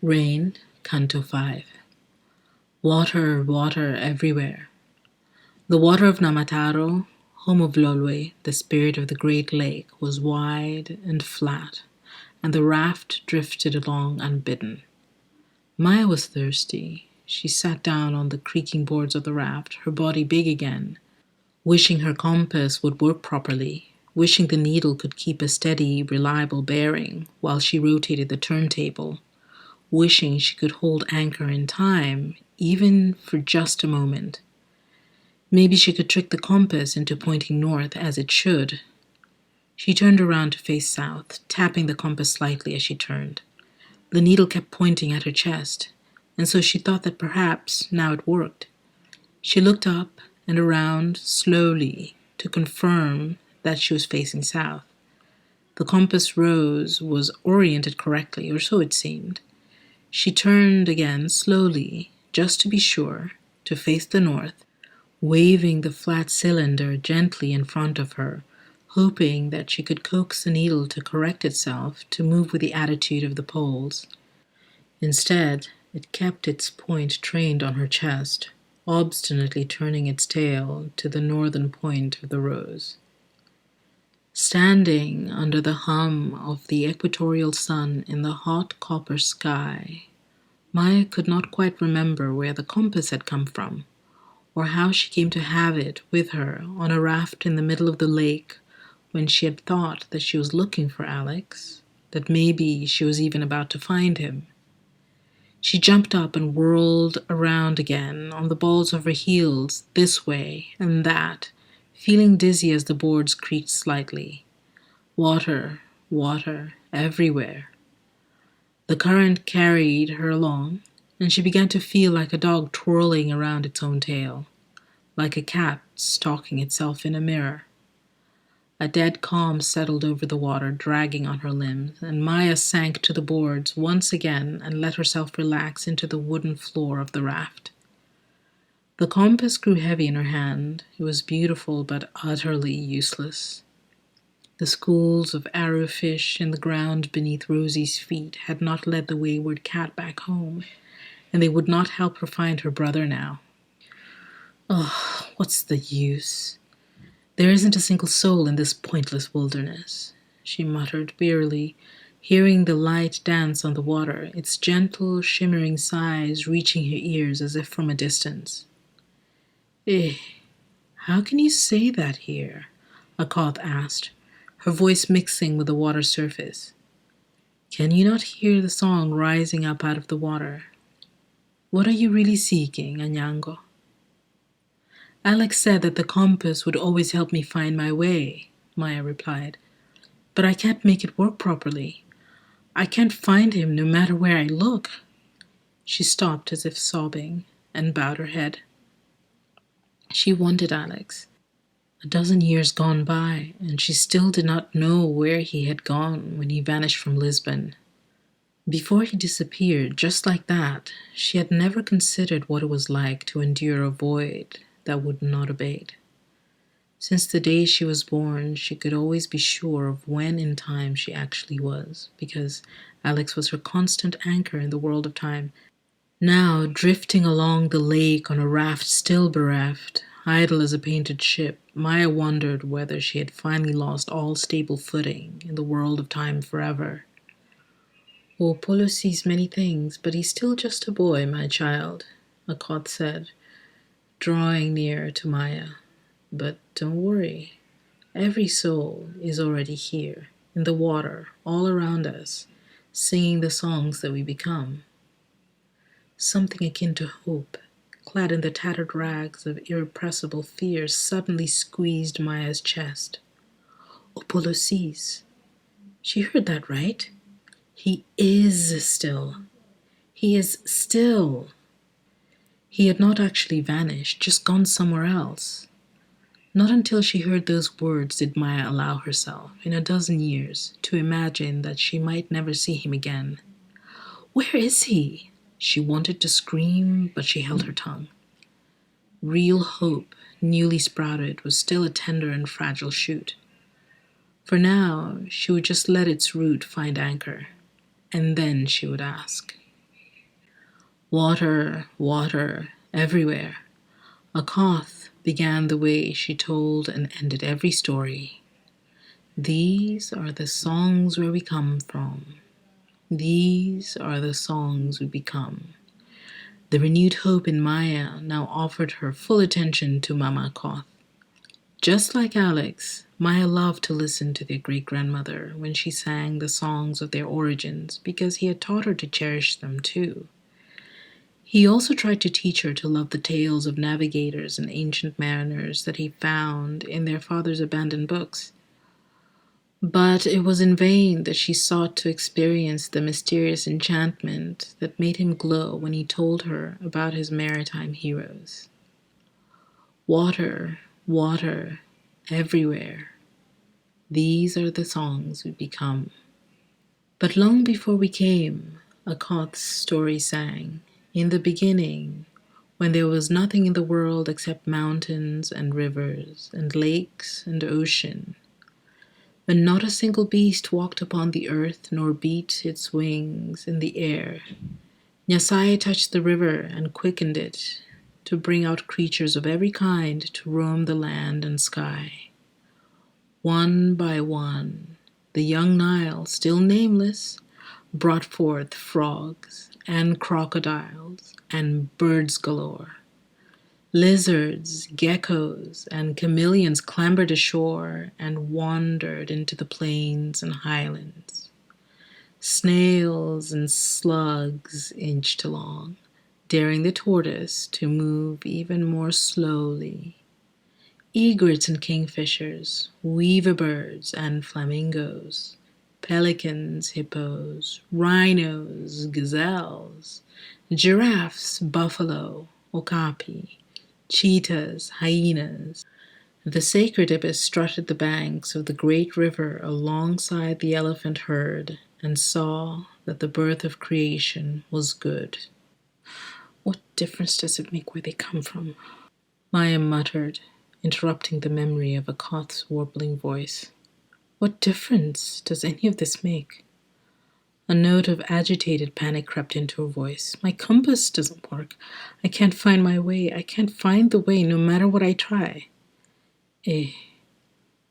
Rain, Canto 5. Water, water everywhere. The water of Namataro, home of Lolwe, the spirit of the great lake, was wide and flat, and the raft drifted along unbidden. Maya was thirsty. She sat down on the creaking boards of the raft, her body big again, wishing her compass would work properly, wishing the needle could keep a steady, reliable bearing while she rotated the turntable, wishing she could hold anchor in time, even for just a moment. Maybe she could trick the compass into pointing north as it should. She turned around to face south, tapping the compass slightly as she turned. The needle kept pointing at her chest, and so she thought that perhaps now it worked. She looked up and around slowly to confirm that she was facing south. The compass rose was oriented correctly, or so it seemed. She turned again slowly, just to be sure, to face the north, waving the flat cylinder gently in front of her, hoping that she could coax the needle to correct itself to move with the attitude of the poles. Instead, it kept its point trained on her chest, obstinately turning its tail to the northern point of the rose. Standing under the hum of the equatorial sun in the hot copper sky, Maya could not quite remember where the compass had come from, or how she came to have it with her on a raft in the middle of the lake when she had thought that she was looking for Alex, that maybe she was even about to find him. She jumped up and whirled around again on the balls of her heels, this way and that, feeling dizzy as the boards creaked slightly. Water, water, everywhere. The current carried her along, and she began to feel like a dog twirling around its own tail, like a cat stalking itself in a mirror. A dead calm settled over the water, dragging on her limbs, and Maya sank to the boards once again and let herself relax into the wooden floor of the raft. The compass grew heavy in her hand. It was beautiful but utterly useless. The schools of arrowfish in the ground beneath Rosie's feet had not led the wayward cat back home, and they would not help her find her brother now. Oh, what's the use? There isn't a single soul in this pointless wilderness, she muttered wearily, hearing the light dance on the water, its gentle, shimmering sighs reaching her ears as if from a distance. Eh, how can you say that here? Akath asked, her voice mixing with the water's surface. Can you not hear the song rising up out of the water? What are you really seeking, Anyango? Alex said that the compass would always help me find my way, Maya replied. But I can't make it work properly. I can't find him no matter where I look. She stopped as if sobbing and bowed her head. She wanted Alex. A dozen years gone by, and she still did not know where he had gone when he vanished from Lisbon. Before he disappeared, just like that, she had never considered what it was like to endure a void that would not abate. Since the day she was born, she could always be sure of when in time she actually was, because Alex was her constant anchor in the world of time. Now, drifting along the lake on a raft still bereft, idle as a painted ship, Maya wondered whether she had finally lost all stable footing in the world of time forever. Oh, Polo sees many things, but he's still just a boy, my child, Akath said, drawing near to Maya. But don't worry, every soul is already here, in the water, all around us, singing the songs that we become. Something akin to hope, clad in the tattered rags of irrepressible fear, suddenly squeezed Maya's chest. Opolo sees. She heard that right. He is still. He is still. He had not actually vanished, just gone somewhere else. Not until she heard those words did Maya allow herself, in a dozen years, to imagine that she might never see him again. Where is he? She wanted to scream, but she held her tongue. Real hope, newly sprouted, was still a tender and fragile shoot. For now, she would just let its root find anchor, and then she would ask. Water, water, everywhere. A Koth began the way she told and ended every story. These are the songs where we come from. These are the songs we become. The renewed hope in Maya now offered her full attention to Mama Koth. Just like Alex, Maya loved to listen to their great-grandmother when she sang the songs of their origins because he had taught her to cherish them too. He also tried to teach her to love the tales of navigators and ancient mariners that he found in their father's abandoned books. But it was in vain that she sought to experience the mysterious enchantment that made him glow when he told her about his maritime heroes. Water, water, everywhere. These are the songs we become. But long before we came, a Koth's story sang. In the beginning, when there was nothing in the world except mountains and rivers and lakes and ocean, when not a single beast walked upon the earth nor beat its wings in the air, Nyasai touched the river and quickened it to bring out creatures of every kind to roam the land and sky. One by one, the young Nile, still nameless, brought forth frogs and crocodiles and birds galore. Lizards, geckos, and chameleons clambered ashore and wandered into the plains and highlands. Snails and slugs inched along, daring the tortoise to move even more slowly. Egrets and kingfishers, weaver birds and flamingos, pelicans, hippos, rhinos, gazelles, giraffes, buffalo, okapi, cheetahs, hyenas. The sacred ibis strutted the banks of the great river alongside the elephant herd and saw that the birth of creation was good. What difference does it make where they come from? Maya muttered, interrupting the memory of a Koth's warbling voice. What difference does any of this make? A note of agitated panic crept into her voice. My compass doesn't work. I can't find my way. I can't find the way no matter what I try. Eh,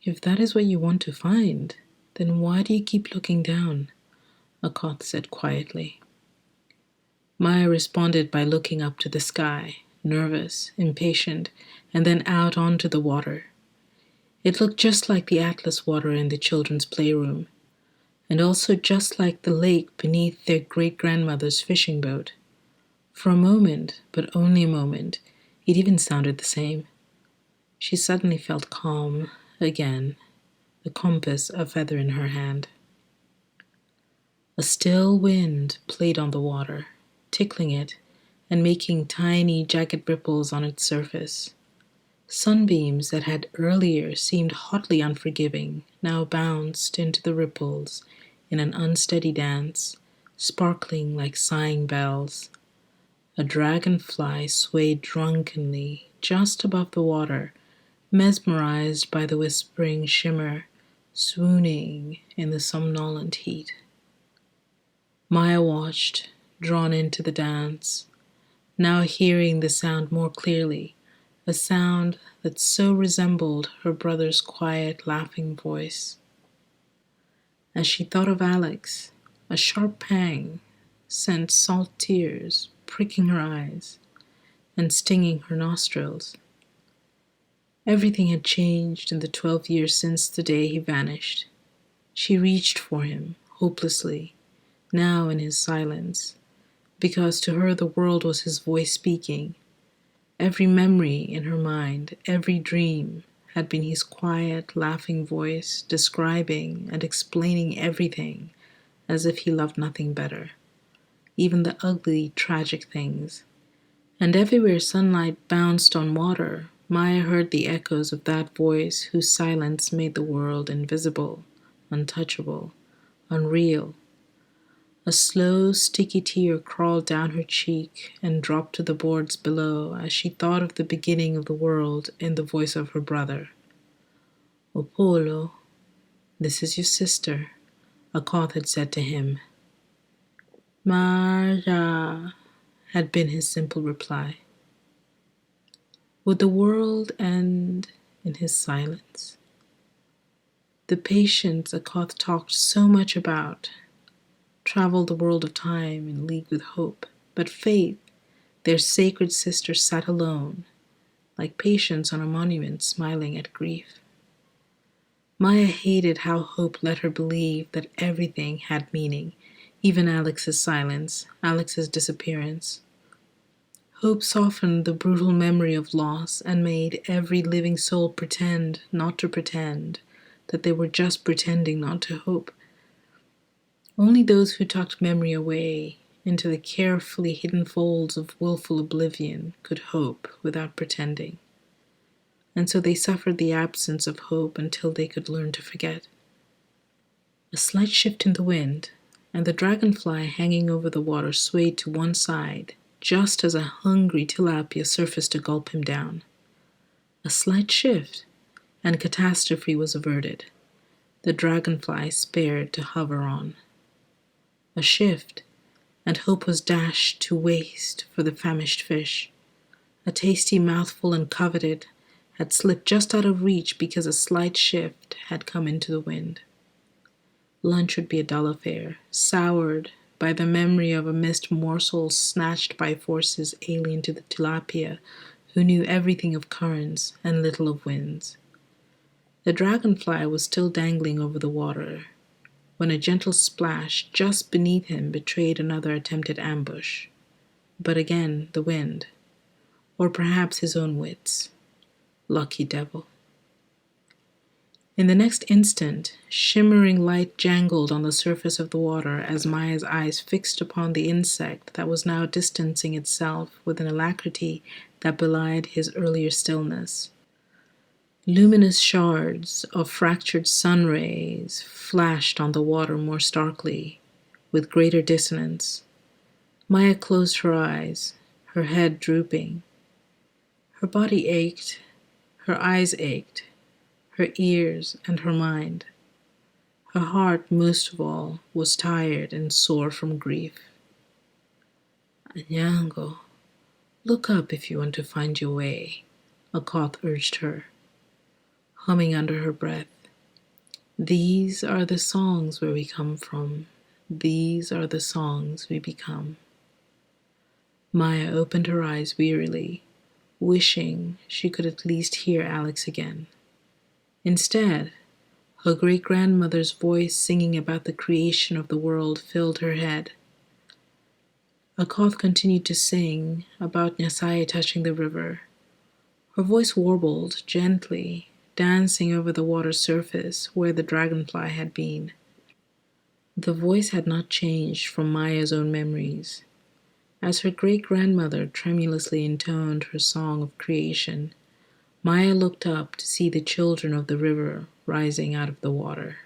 if that is what you want to find, then why do you keep looking down? A Koth said quietly. Maya responded by looking up to the sky, nervous, impatient, and then out onto the water. It looked just like the Atlas water in the children's playroom, and also just like the lake beneath their great-grandmother's fishing boat. For a moment, but only a moment, it even sounded the same. She suddenly felt calm again, the compass a feather in her hand. A still wind played on the water, tickling it and making tiny, jagged ripples on its surface. Sunbeams that had earlier seemed hotly unforgiving now bounced into the ripples in an unsteady dance, sparkling like sighing bells. A dragonfly swayed drunkenly just above the water, mesmerized by the whispering shimmer, swooning in the somnolent heat. Maya watched, drawn into the dance, now hearing the sound more clearly, a sound that so resembled her brother's quiet, laughing voice. As she thought of Alex, a sharp pang sent salt tears pricking her eyes and stinging her nostrils. Everything had changed in the 12 years since the day he vanished. She reached for him, hopelessly, now in his silence, because to her the world was his voice speaking. Every memory in her mind, every dream, had been his quiet, laughing voice describing and explaining everything as if he loved nothing better, even the ugly, tragic things. And everywhere sunlight bounced on water, Maya heard the echoes of that voice whose silence made the world invisible, untouchable, unreal. A slow, sticky tear crawled down her cheek and dropped to the boards below as she thought of the beginning of the world in the voice of her brother. Opolo, this is your sister, a Koth had said to him. Marja had been his simple reply. Would the world end in his silence? The patience Akoth talked so much about traveled the world of time in league with hope, but faith, their sacred sister, sat alone, like patience on a monument smiling at grief. Maya hated how hope let her believe that everything had meaning, even Alex's silence, Alex's disappearance. Hope softened the brutal memory of loss and made every living soul pretend not to pretend, that they were just pretending not to hope. Only those who tucked memory away into the carefully hidden folds of willful oblivion could hope without pretending. And so they suffered the absence of hope until they could learn to forget. A slight shift in the wind, and the dragonfly hanging over the water swayed to one side, just as a hungry tilapia surfaced to gulp him down. A slight shift, and catastrophe was averted. The dragonfly spared to hover on. A shift, and hope was dashed to waste for the famished fish. A tasty mouthful and coveted had slipped just out of reach because a slight shift had come into the wind. Lunch would be a dull affair, soured by the memory of a missed morsel snatched by forces alien to the tilapia, who knew everything of currents and little of winds. The dragonfly was still dangling over the water when a gentle splash just beneath him betrayed another attempted ambush. But again the wind, or perhaps his own wits. Lucky devil. In the next instant, shimmering light jangled on the surface of the water as Maya's eyes fixed upon the insect that was now distancing itself with an alacrity that belied his earlier stillness. Luminous shards of fractured sun rays flashed on the water more starkly, with greater dissonance. Maya closed her eyes, her head drooping. Her body ached, her eyes ached, her ears and her mind. Her heart, most of all, was tired and sore from grief. Anyango, look up if you want to find your way, Akoth urged her, humming under her breath. These are the songs where we come from. These are the songs we become. Maya opened her eyes wearily, wishing she could at least hear Alex again. Instead, her great-grandmother's voice singing about the creation of the world filled her head. Akoth continued to sing about Nyasaye touching the river. Her voice warbled gently, dancing over the water's surface where the dragonfly had been. The voice had not changed from Maya's own memories. As her great-grandmother tremulously intoned her song of creation, Maya looked up to see the children of the river rising out of the water.